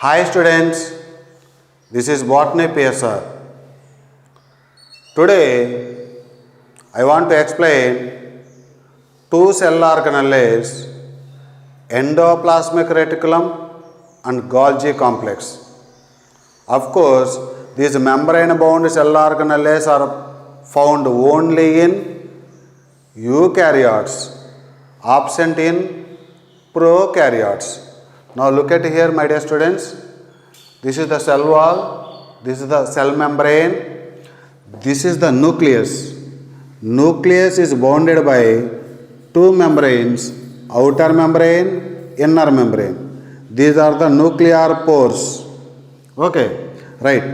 Hi students, this is Botany PSR. Today I want to explain two cell organelles, endoplasmic reticulum and Golgi complex. Of course, these membrane bound cell organelles are found only in eukaryotes, absent in prokaryotes. Now look at here, my dear students. This is the cell wall, this is the cell membrane, this is the nucleus. Nucleus is bounded by two membranes, outer membrane, inner membrane. These are the nuclear pores. Okay, right.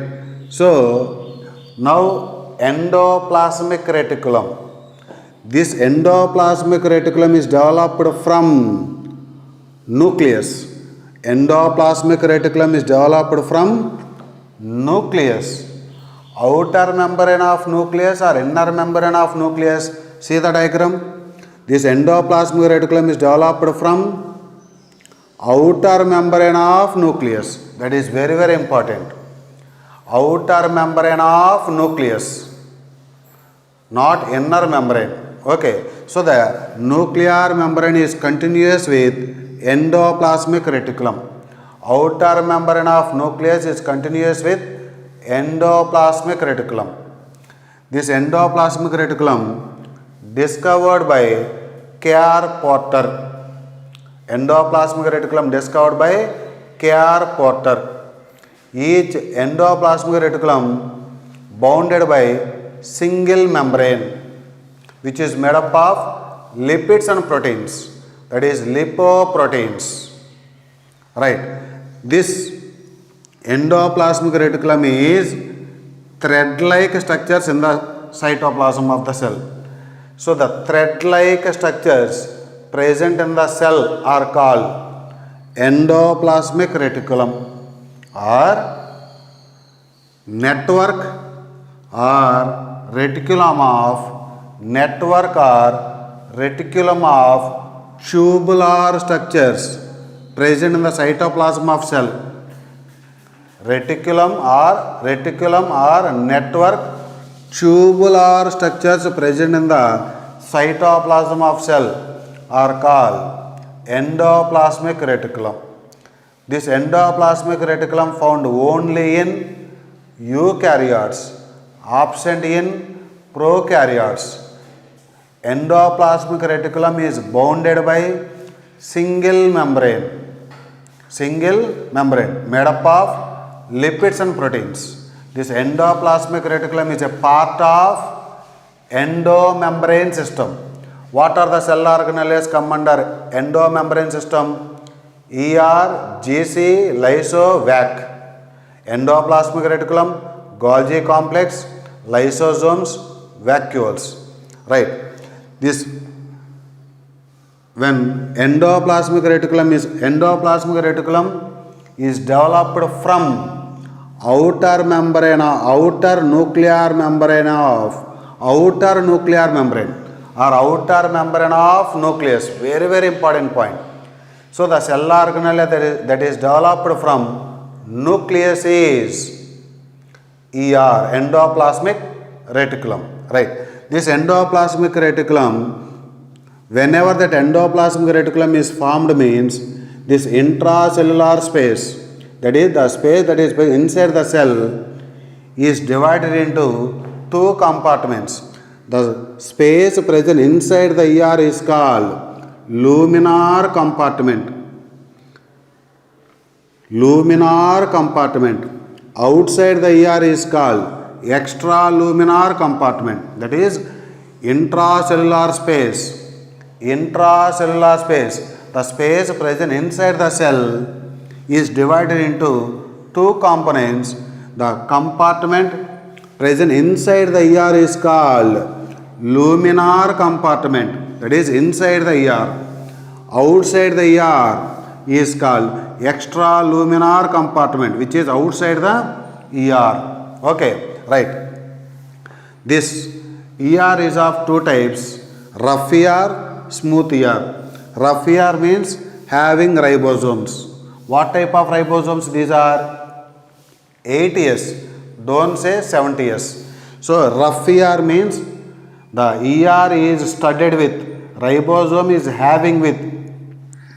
So now endoplasmic reticulum. This endoplasmic reticulum is developed from nucleus. Endoplasmic reticulum is developed from nucleus. Outer membrane of nucleus or inner membrane of nucleus. See the diagram. This endoplasmic reticulum is developed from outer membrane of nucleus. That is very, very important. Outer membrane of nucleus, not inner membrane. Okay. So the nuclear membrane is continuous with endoplasmic reticulum. Outer membrane of nucleus is continuous with endoplasmic reticulum. This endoplasmic reticulum discovered by K.R. Porter. Endoplasmic reticulum discovered by K.R. Porter. Each endoplasmic reticulum bounded by single membrane, which is made up of lipids and proteins. That is lipoproteins. Right. This endoplasmic reticulum is thread-like structures in the cytoplasm of the cell. So the thread-like structures present in the cell are called endoplasmic reticulum or network or reticulum of tubular structures present in the cytoplasm of cell. Reticulum or network tubular structures present in the cytoplasm of cell are called endoplasmic reticulum. This endoplasmic reticulum found only in eukaryotes, absent in prokaryotes. Endoplasmic reticulum is bounded by single membrane made up of lipids and proteins. This endoplasmic reticulum is a part of endomembrane system. What are the cell organelles come under endomembrane system? ER, GC, lyso, vac. Endoplasmic reticulum, Golgi complex, lysosomes, vacuoles. Right. This when endoplasmic reticulum is developed from outer nuclear membrane of nucleus. Very, very important point. So the cell organelle that is developed from nucleus is ER, endoplasmic reticulum. Right. This endoplasmic reticulum, whenever that endoplasmic reticulum is formed, means this intracellular space, that is the space that is inside the cell, is divided into two compartments. The space present inside the ER is called luminar compartment. Outside the ER is called extraluminar compartment. That is intracellular space. The space present inside the cell is divided into two components. The compartment present inside the ER is called luminar compartment. That is inside the ER. Outside the ER is called extraluminar compartment, which is outside the ER. Okay. Right. This ER is of two types, rough ER, smooth ER. Rough ER means having ribosomes. What type of ribosomes these are? 80S. Don't say 70S. So rough ER means the ER is studded with, ribosome is having with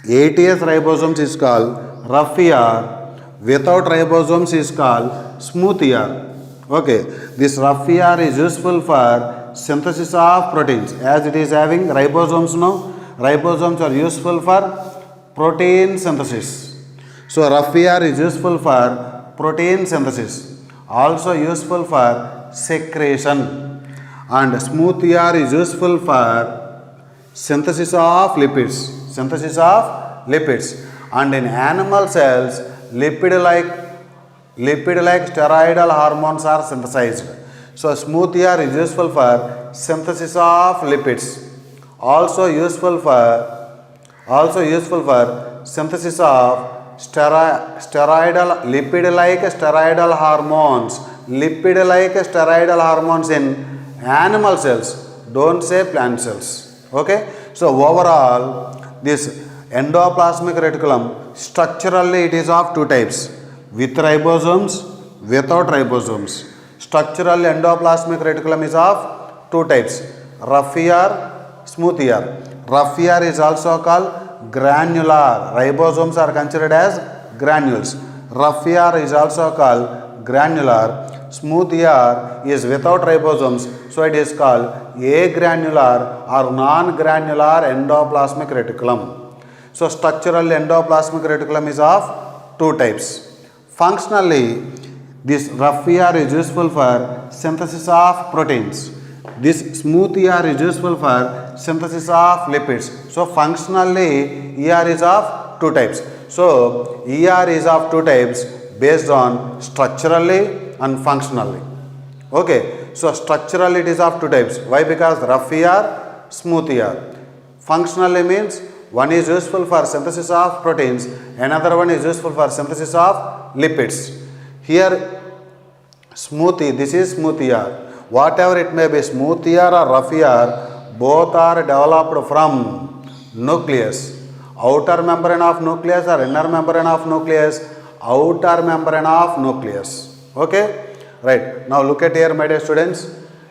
80S ribosomes is called rough ER. Without ribosomes is called smooth ER. Okay, this rough ER is useful for synthesis of proteins as it is having ribosomes. No, ribosomes are useful for protein synthesis. So rough ER is useful for protein synthesis, also useful for secretion, and smooth ER is useful for synthesis of lipids. Synthesis of lipids, and in animal cells, lipid-like steroidal hormones are synthesized. So smooth ER is useful for synthesis of lipids, also useful for synthesis of lipid-like steroidal hormones in animal cells. Don't say plant cells. Okay. So overall, this endoplasmic reticulum, structurally it is of two types, with ribosomes, without ribosomes. Structural endoplasmic reticulum is of two types, rough ER, smooth ER. Rough ER is also called granular. Ribosomes are considered as granules. Rough ER is also called granular. Smooth ER is without ribosomes, so it is called agranular or non-granular endoplasmic reticulum. So structural endoplasmic reticulum is of two types. Functionally, this rough ER is useful for synthesis of proteins. This smooth ER is useful for synthesis of lipids. So functionally, ER is of two types. So ER is of two types based on structurally and functionally. Okay. So structurally it is of two types. Why? Because rough ER, smooth ER. Functionally means one is useful for synthesis of proteins, another one is useful for synthesis of lipids. Here this is smooth ER. Whatever it may be, smooth ER or rough ER, both are developed from nucleus. Outer membrane of nucleus or inner membrane of nucleus? Outer membrane of nucleus. Okay? Right. Now look at here, my dear students.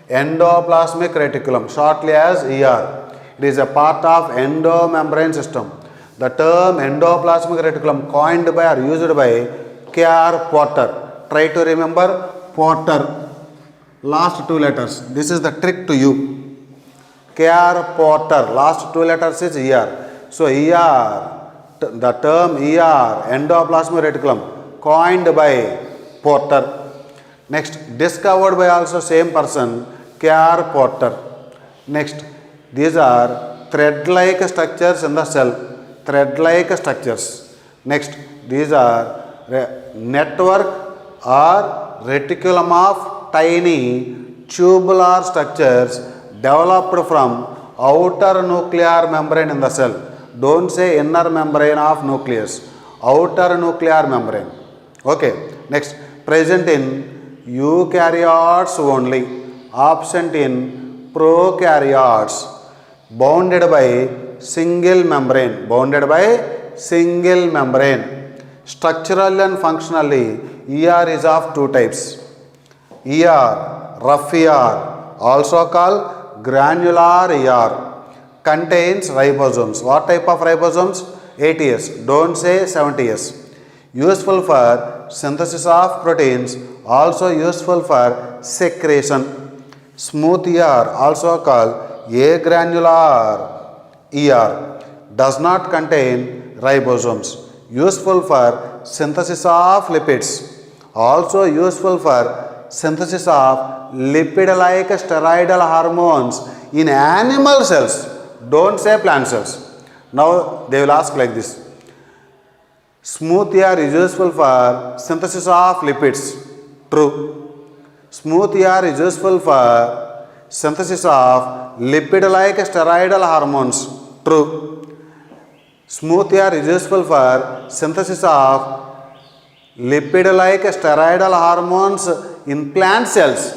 Endoplasmic reticulum, shortly as ER. It is a part of endomembrane system. The term endoplasmic reticulum coined by or used by K.R. Porter. Try to remember Porter. Last two letters. This is the trick to you. K.R. Porter. Last two letters is ER. So ER, the term ER, endoplasmic reticulum, coined by Porter. Next, discovered by also same person, K.R. Porter. Next, these are thread-like structures in the cell. Thread-like structures. Next, these are network or reticulum of tiny tubular structures developed from outer nuclear membrane in the cell. Don't say inner membrane of nucleus. Outer nuclear membrane. Okay. Next, present in eukaryotes only. Absent in prokaryotes. Bounded by single membrane. Bounded by single membrane. Structurally and functionally, ER is of two types. ER, rough ER, also called granular ER, contains ribosomes. What type of ribosomes? 80S. Don't say 70S. Useful for synthesis of proteins, also useful for secretion. Smooth ER, also called agranular ER, does not contain ribosomes. Useful for synthesis of lipids, also useful for synthesis of lipid-like steroidal hormones in animal cells. Don't say plant cells. Now they will ask like this. Smooth ER is useful for synthesis of lipids. True. Smooth ER is useful for synthesis of lipid-like steroidal hormones. True. Smooth ER is useful for synthesis of lipid-like steroidal hormones in plant cells.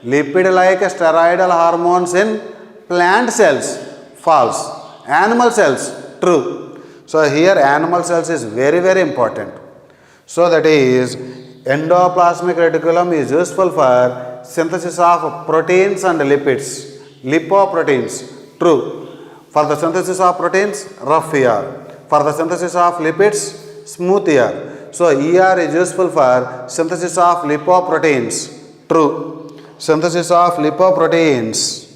Lipid-like steroidal hormones in plant cells. False. Animal cells. True. So here animal cells is very, very important. So that is endoplasmic reticulum is useful for synthesis of proteins and lipids, lipoproteins, true. For the synthesis of proteins, rough ER. For the synthesis of lipids, smooth ER. So ER is useful for synthesis of lipoproteins, true. Synthesis of lipoproteins,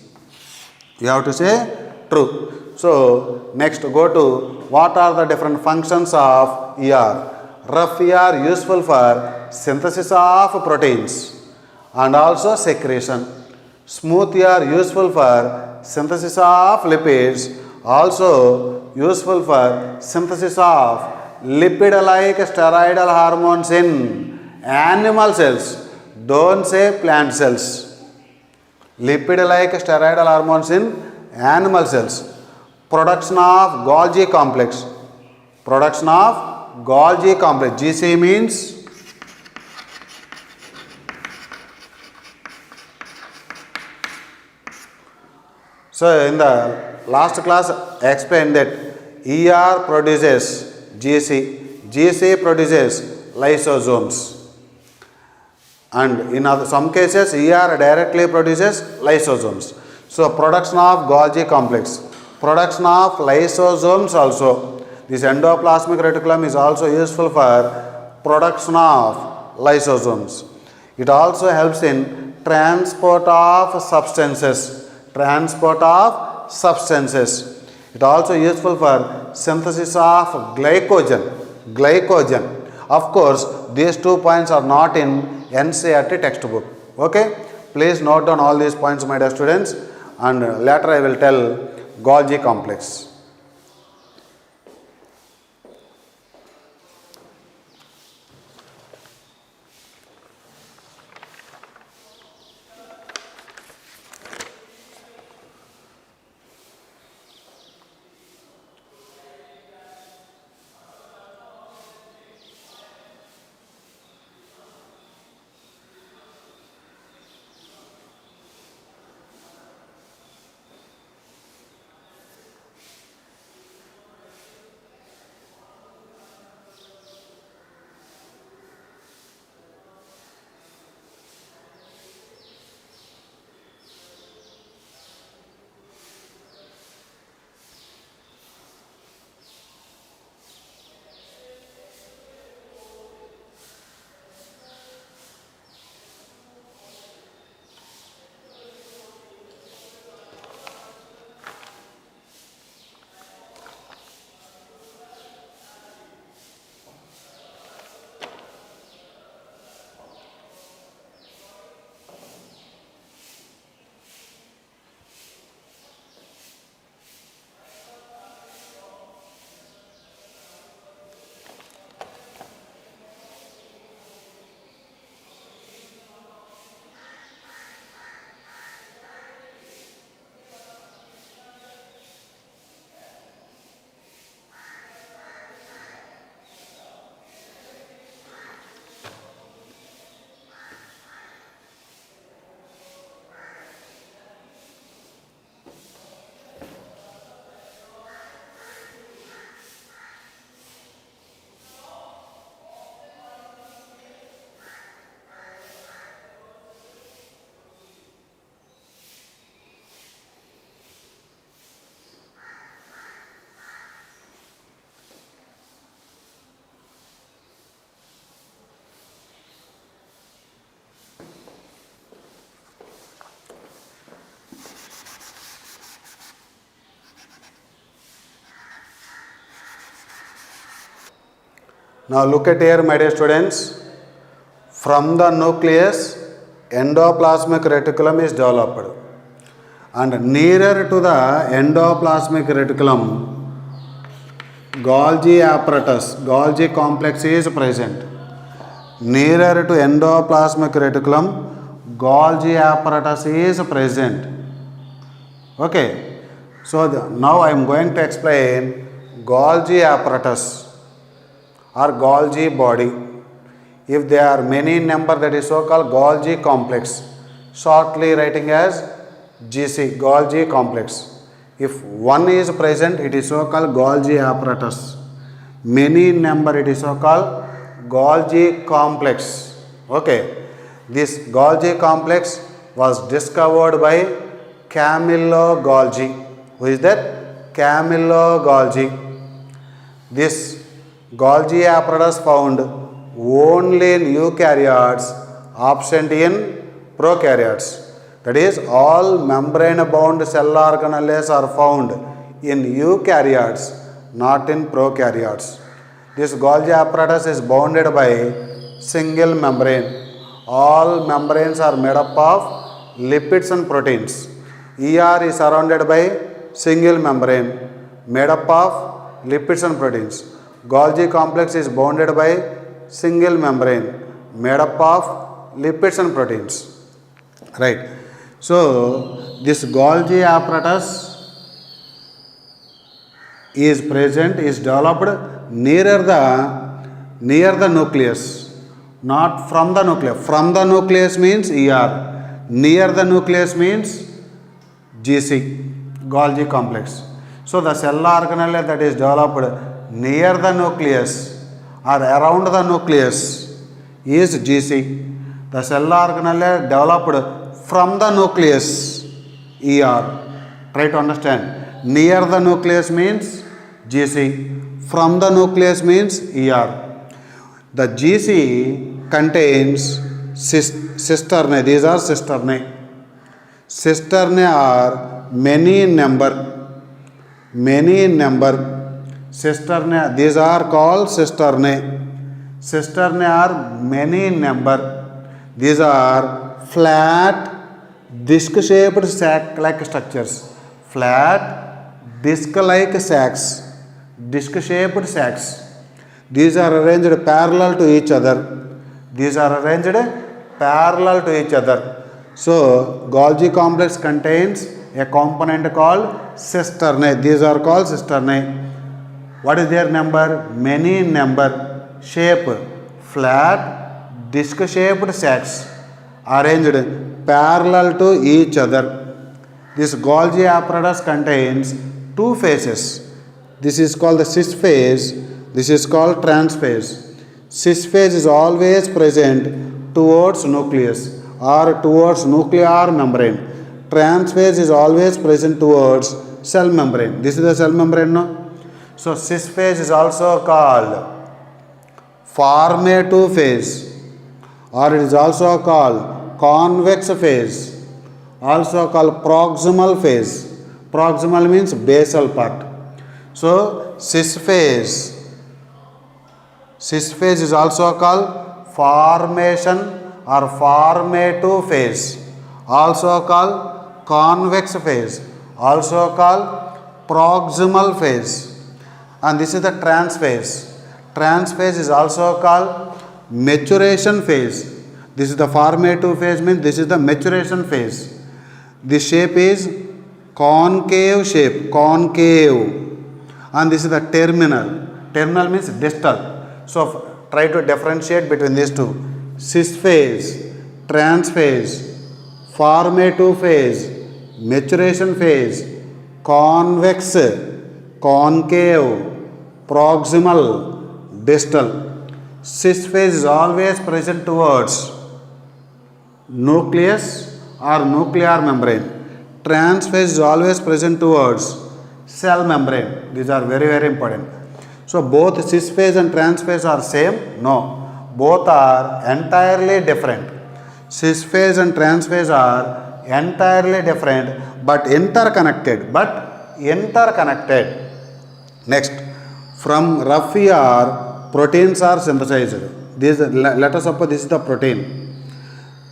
you have to say true. So next go to what are the different functions of ER. Rough ER useful for synthesis of proteins and also secretion. Smooth ER useful for synthesis of lipids, also useful for synthesis of lipid-like steroidal hormones in animal cells. Don't say plant cells. Lipid-like steroidal hormones in animal cells. Production of Golgi complex. Production of Golgi complex. GC means so in the last class I explained that ER produces GC, GC produces lysosomes, and in some cases ER directly produces lysosomes. So production of Golgi complex, production of lysosomes also. This endoplasmic reticulum is also useful for production of lysosomes. It also helps in transport of substances. Transport of substances. It also useful for synthesis of glycogen. Glycogen. Of course, these 2 points are not in NCERT textbook. Okay? Please note down all these points, my dear students, and later I will tell Golgi complex. Now look at here, my dear students. From the nucleus, endoplasmic reticulum is developed, and nearer to the endoplasmic reticulum, Golgi apparatus, Golgi complex is present. Nearer to endoplasmic reticulum, Golgi apparatus is present. Okay. So now I am going to explain Golgi apparatus or Golgi body. If there are many in number, that is so called Golgi complex, shortly writing as Golgi complex. If one is present, it is so called Golgi apparatus. many number, it is so called Golgi complex. Okay, this Golgi complex was discovered by Camillo Golgi. Who is that? Camillo Golgi. This Golgi apparatus found only in eukaryotes, absent in prokaryotes. That is, all membrane-bound cell organelles are found in eukaryotes, not in prokaryotes. This Golgi apparatus is bounded by single membrane. All membranes are made up of lipids and proteins. ER is surrounded by single membrane made up of lipids and proteins. Golgi complex is bounded by single membrane made up of lipids and proteins. Right. So, this Golgi apparatus is developed near the nucleus, not from the nucleus. From the nucleus means ER, near the nucleus means GC, Golgi complex. So, the cell organelle that is developed near the nucleus or around the nucleus is GC. The cell organelle developed from the nucleus, ER. Try to understand. Near the nucleus means GC. From the nucleus means ER. The GC contains cisternae. These are cisternae. Cisternae are many in number. Many in number. Cisternae, these are called cisternae. Cisternae are many in number. These are flat, disc-shaped sac-like structures. Flat, disc-like sacs. Disc-shaped sacs. These are arranged parallel to each other. These are arranged parallel to each other. So, Golgi complex contains a component called cisternae. These are called cisternae. What is their number? Many in number. Shape, flat, disc-shaped sacs arranged parallel to each other. This Golgi apparatus contains two phases. This is called the cis phase. This is called trans phase. Cis phase is always present towards nucleus or towards nuclear membrane. Trans phase is always present towards cell membrane. This is the cell membrane, no? So, cis phase is also called formative phase, or it is also called convex phase, also called proximal phase. Proximal means basal part. So, cis phase is also called formation or formative phase, also called convex phase, also called proximal phase. And this is the trans phase. Trans phase is also called maturation phase. This is the formative phase, means this is the maturation phase. This shape is concave shape, concave. And this is the terminal. Terminal means distal. So, try to differentiate between these two. Cis phase, trans phase, formative phase, maturation phase, convex, concave, proximal, distal. Cis phase is always present towards nucleus or nuclear membrane. Trans phase is always present towards cell membrane. These are very, very important. So, both cis phase and trans phase are same? No. Both are entirely different. Cis phase and trans phase are entirely different but interconnected. Next, from rough ER, proteins are synthesized. Let us suppose this is the protein.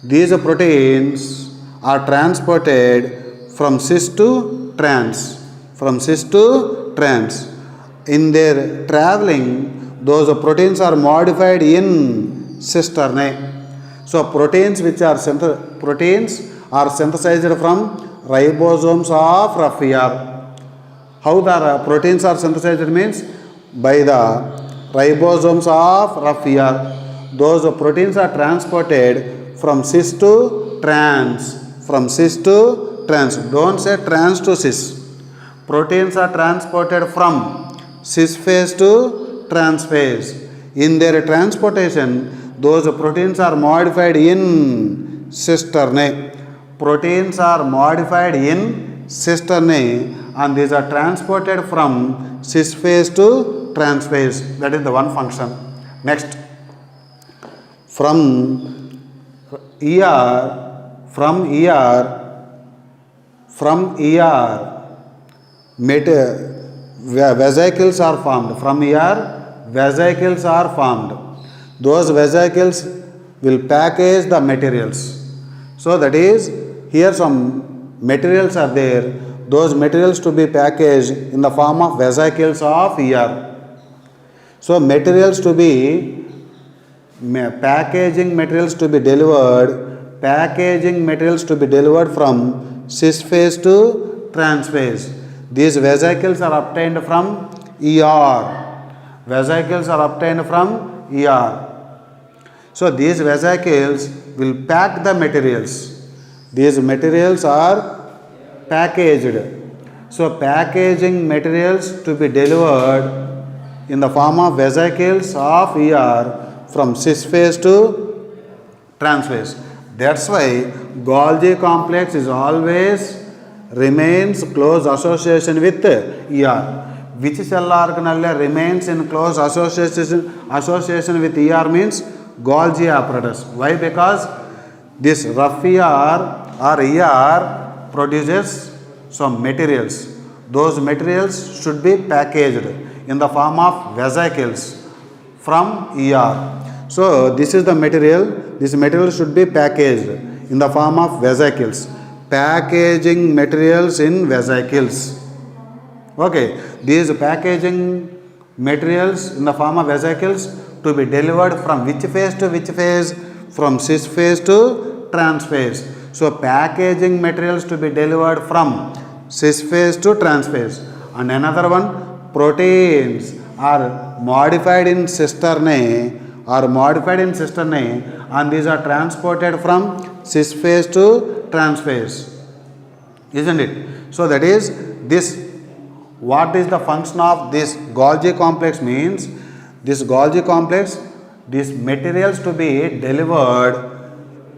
These proteins are transported from cis to trans. From cis to trans. In their traveling, those proteins are modified in cisternae. So, proteins are synthesized from ribosomes of rough ER. How the proteins are synthesized means by the ribosomes of rough ER. Those proteins are transported from cis to trans. From cis to trans. Don't say trans to cis. Proteins are transported from cis phase to transphase. In their transportation, those proteins are modified in cisternae. Proteins are modified in cisternae and these are transported from cis phase to transphase. That is the one function. Next, from vesicles are formed. From here, vesicles are formed. Those vesicles will package the materials. So that is, here some materials are there. Those materials to be packaged in the form of vesicles of ER. So materials to be packaging materials to be delivered from cis phase to transphase. These vesicles are obtained from ER. So these vesicles will pack the materials. These materials are packaged. So packaging materials to be delivered in the form of vesicles of ER from cis phase to transphase. That's why Golgi complex is always remains close association with ER. Which cell organelle remains in close association with ER means Golgi apparatus. Why? Because this rough ER or ER produces some materials. Those materials should be packaged in the form of vesicles from ER. So this is the material. This material should be packaged in the form of vesicles. Packaging materials in vesicles. Okay, these packaging materials in the form of vesicles to be delivered from which phase to which phase? From cis phase to transphase. So packaging materials to be delivered from cis phase to transphase. And another one, proteins are modified in cisternae and these are transported from cis phase to transphase. Isn't it? So that is this. What is the function of this Golgi complex means? This Golgi complex, these materials to be delivered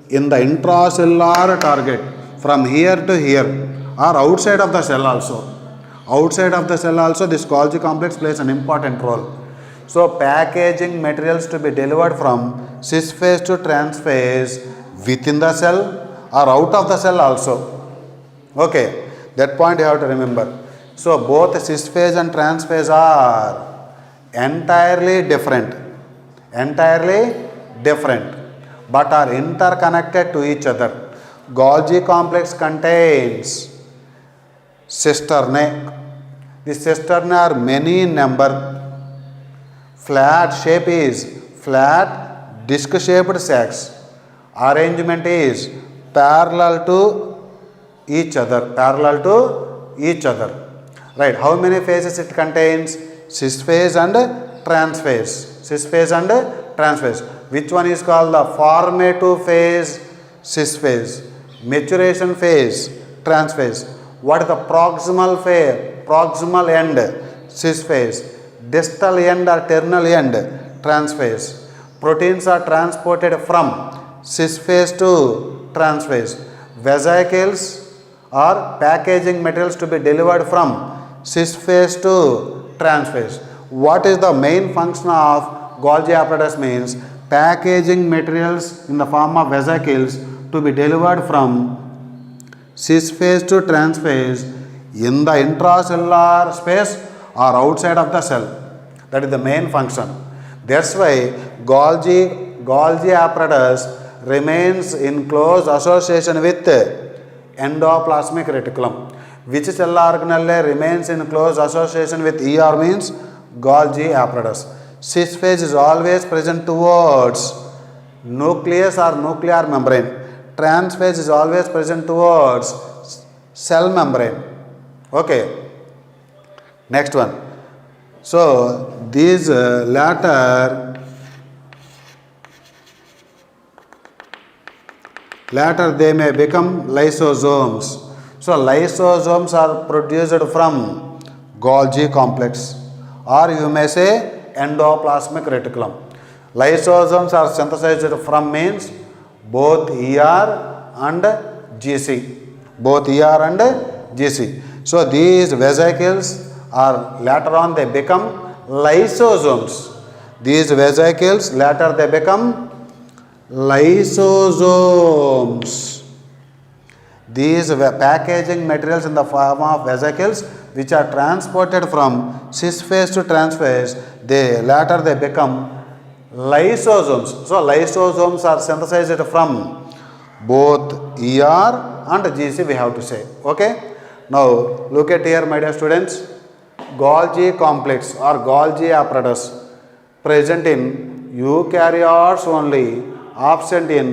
in the intracellular target from here to here or outside of the cell also. Outside of the cell also this Golgi complex plays an important role. So packaging materials to be delivered from cis phase to transphase within the cell or out of the cell also. Okay, that point you have to remember. So both cis phase and transphase are entirely different, but are interconnected to each other. Golgi complex contains cisternae. The cisternae are many in number. Flat shape is flat disc shaped sacs. Arrangement is parallel to each other. Right, how many phases it contains? Cis phase and transphase. Which one is called the formative phase? Cis phase. Maturation phase? Transphase. What is the proximal phase? Proximal end? Cis phase. Distal end or terminal end? Transphase. Proteins are transported from cis phase to transphase. Vesicles or packaging materials to be delivered from cis phase to transphase. What is the main function of Golgi apparatus means? Packaging materials in the form of vesicles to be delivered from cis phase to transphase in the intracellular space or outside of the cell. That is the main function. That's why Golgi apparatus remains in close association with endoplasmic reticulum. Which cell organelle remains in close association with ER means Golgi apparatus. Cis phase is always present towards nucleus or nuclear membrane. Transphase is always present towards cell membrane. Okay. Next one. So these latter they may become lysosomes. So lysosomes are produced from Golgi complex, or you may say endoplasmic reticulum. Lysosomes are synthesized from means both ER and GC. Both ER and GC. So these vesicles are later on they become lysosomes. These vesicles later they become lysosomes. These packaging materials in the form of vesicles which are transported from cis phase to trans phase, they later they become lysosomes. So lysosomes are synthesized from both ER and GC, we have to say. Okay. Now look at here, my dear students. Golgi complex or Golgi apparatus present in eukaryotes only, absent in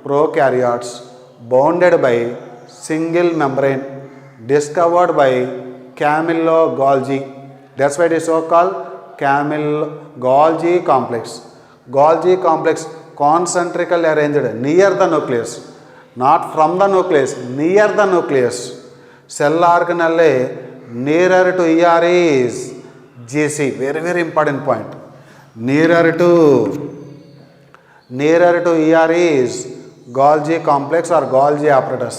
prokaryotes, bounded by single membrane, discovered by Camillo Golgi. That's why it is so called Golgi complex. Golgi complex concentrically arranged near the nucleus, not from the nucleus, near the nucleus. Cell organelle nearer to ER is GC. Very, very important point. Nearer to ER is Golgi complex or Golgi apparatus.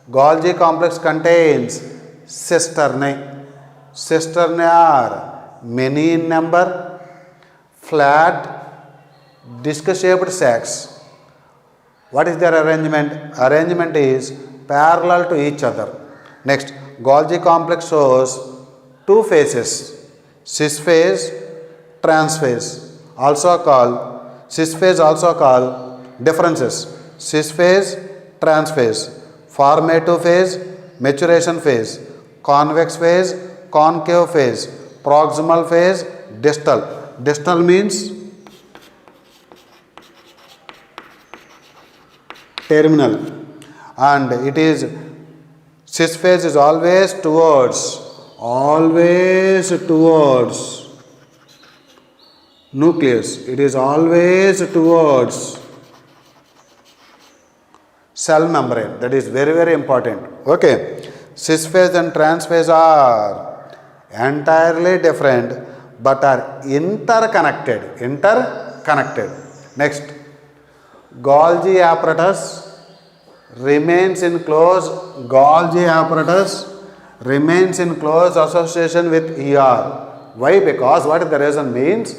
Golgi complex contains cisternae. Cisternae are many in number, flat, disc-shaped sacs. What is their arrangement? Arrangement is parallel to each other. Next, Golgi complex shows two phases, cis phase, trans phase, also called cis phase, also called differences, cis phase, trans phase, formative phase, maturation phase, convex phase, concave phase, proximal phase, distal. Distal means terminal, and it is cis phase is always towards nucleus. It is always towards cell membrane. That is very, very important. Okay. Cis phase and trans phase are entirely different but are interconnected. Next, Golgi apparatus remains in close association with ER. Why? Because what the reason means,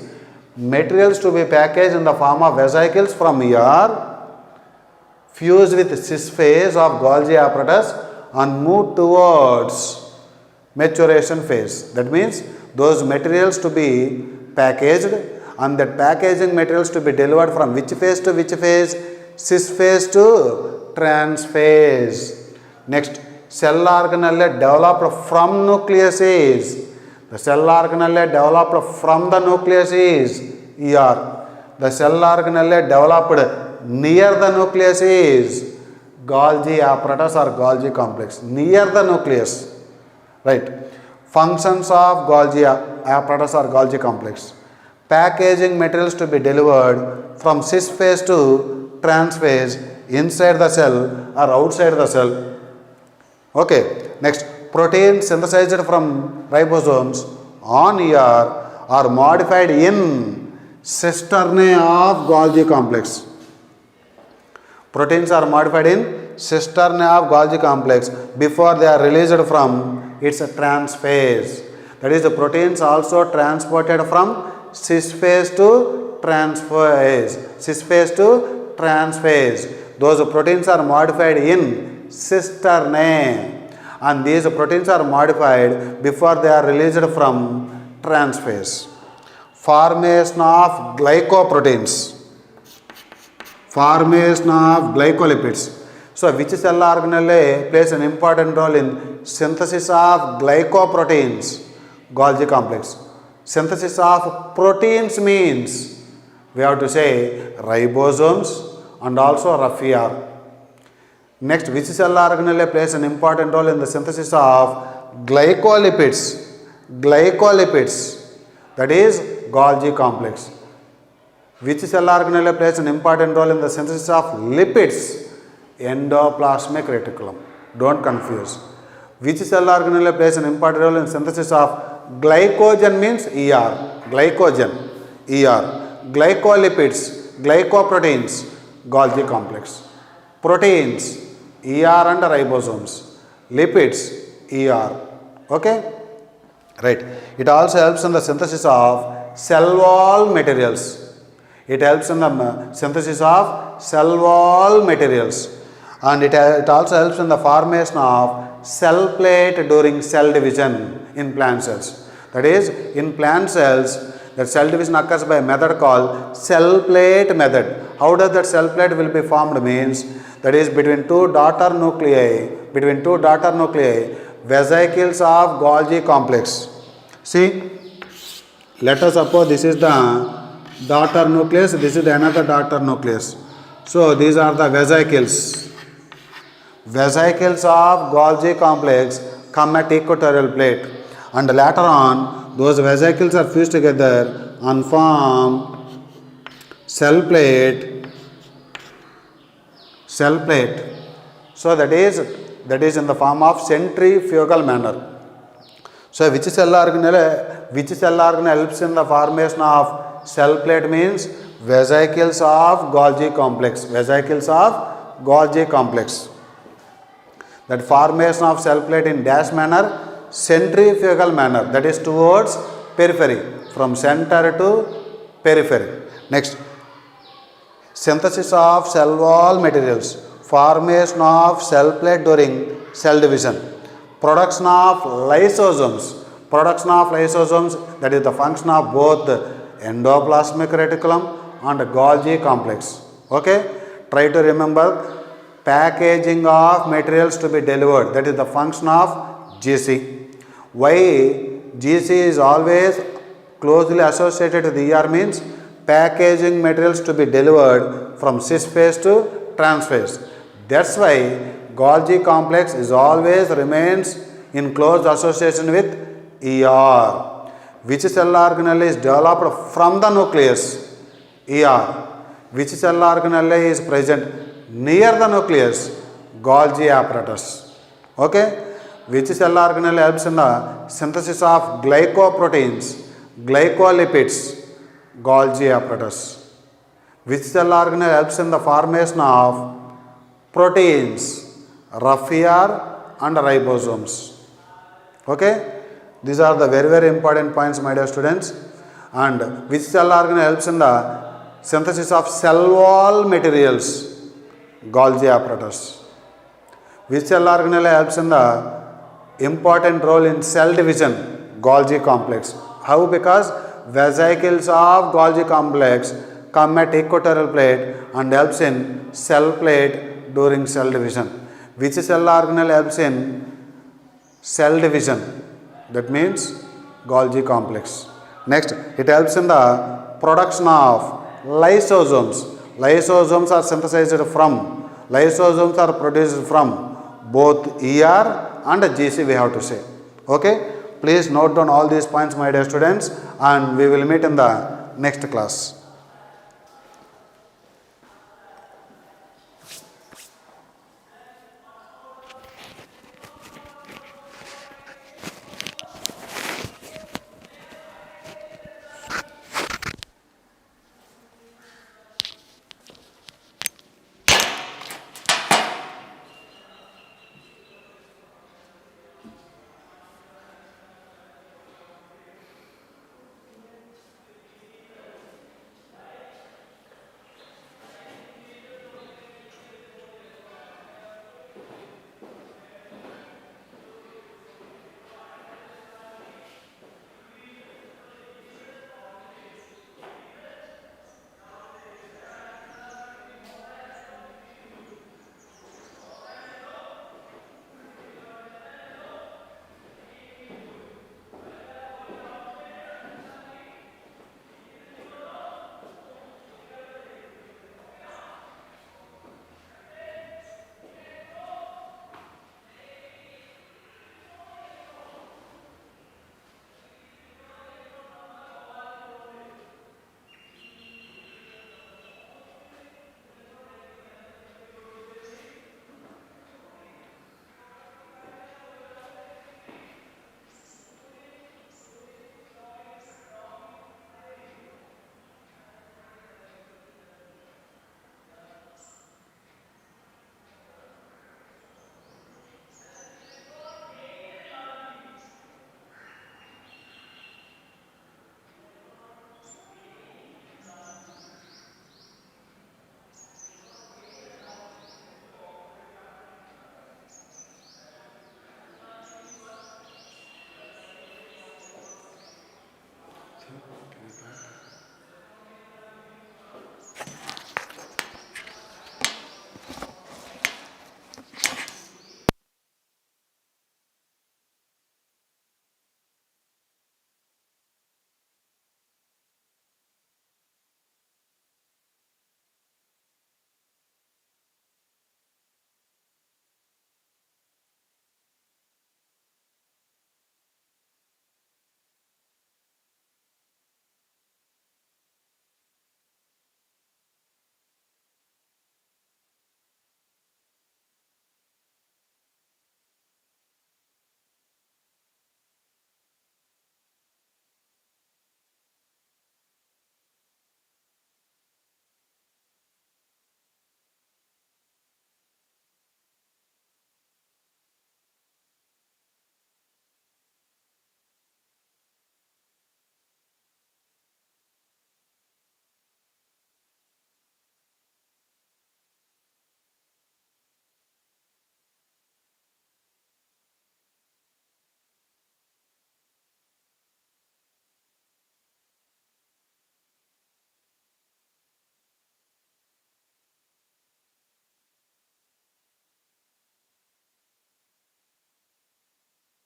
materials to be packaged in the form of vesicles from ER fuse with cis phase of Golgi apparatus and move towards maturation phase. That means those materials to be packaged and that packaging materials to be delivered from which phase to which phase? Cis phase to trans phase. Next, cell organelle developed from nucleus is, the cell organelle developed from the nucleus is ER. The cell organelle developed near the nucleus is Golgi apparatus or Golgi complex, near the nucleus. Right. Functions of Golgi apparatus or Golgi complex. Packaging materials to be delivered from cis phase to trans phase inside the cell or outside the cell. Okay. Next, proteins synthesized from ribosomes on ER are modified in cisternae of Golgi complex. Proteins are modified in cisternae of Golgi complex before they are released from its trans phase. That is, the proteins also transported from cis phase to trans phase. Cis phase to trans phase. Those proteins are modified in cisternae, and these proteins are modified before they are released from trans phase. Formation of glycoproteins. Formation of glycolipids. So, which cell organelle plays an important role in synthesis of glycoproteins? Golgi complex. Synthesis of proteins means we have to say ribosomes and also rough ER. Next, which cell organelle plays an important role in the synthesis of glycolipids? Glycolipids, that is Golgi complex. Which cell organelle plays an important role in the synthesis of lipids? Endoplasmic reticulum. Don't confuse. Which cell organelle plays an important role in synthesis of glycogen means ER. Glycogen. ER. Glycolipids, glycoproteins, Golgi complex. Proteins, ER and ribosomes. Lipids, ER. Okay? Right. It also helps in the synthesis of cell wall materials. It helps in the synthesis of cell wall materials. And it also helps in the formation of cell plate during cell division in plant cells. That is, in plant cells, that cell division occurs by a method called cell plate method. How does that cell plate will be formed means, that is between two daughter nuclei, vesicles of Golgi complex. See, let us suppose this is the daughter nucleus, this is another daughter nucleus. So these are the vesicles. Vesicles of Golgi complex come at equatorial plate, and later on those vesicles are fused together and form cell plate. So that is in the form of centrifugal manner. So which cell organelle helps in the formation of cell plate means vesicles of Golgi complex. That formation of cell plate in dash manner, centrifugal manner, that is towards periphery, from center to periphery. Next, synthesis of cell wall materials, formation of cell plate during cell division, production of lysosomes, that is the function of both endoplasmic reticulum and Golgi complex. Okay, try to remember packaging of materials to be delivered, that is the function of GC. Why GC is always closely associated with ER means packaging materials to be delivered from cis phase to trans phase. That's why Golgi complex is always remains in close association with ER. Which cell organelle is developed from the nucleus? ER. Which cell organelle is present near the nucleus? Golgi apparatus. Okay? Which cell organelle helps in the synthesis of glycoproteins, glycolipids? Golgi apparatus. Which cell organelle helps in the formation of proteins? Rough ER and ribosomes. Okay? These are the very, very important points, my dear students. And which cell organelle helps in the synthesis of cell wall materials? Golgi apparatus. Which cell organelle helps in the important role in cell division? Golgi complex. How? Because vesicles of Golgi complex come at equatorial plate and helps in cell plate during cell division. Which cell organelle helps in cell division? That means Golgi complex. Next, it helps in the production of lysosomes. Lysosomes are produced from both ER and GC, we have to say. Okay? Please note down all these points, my dear students, and we will meet in the next class.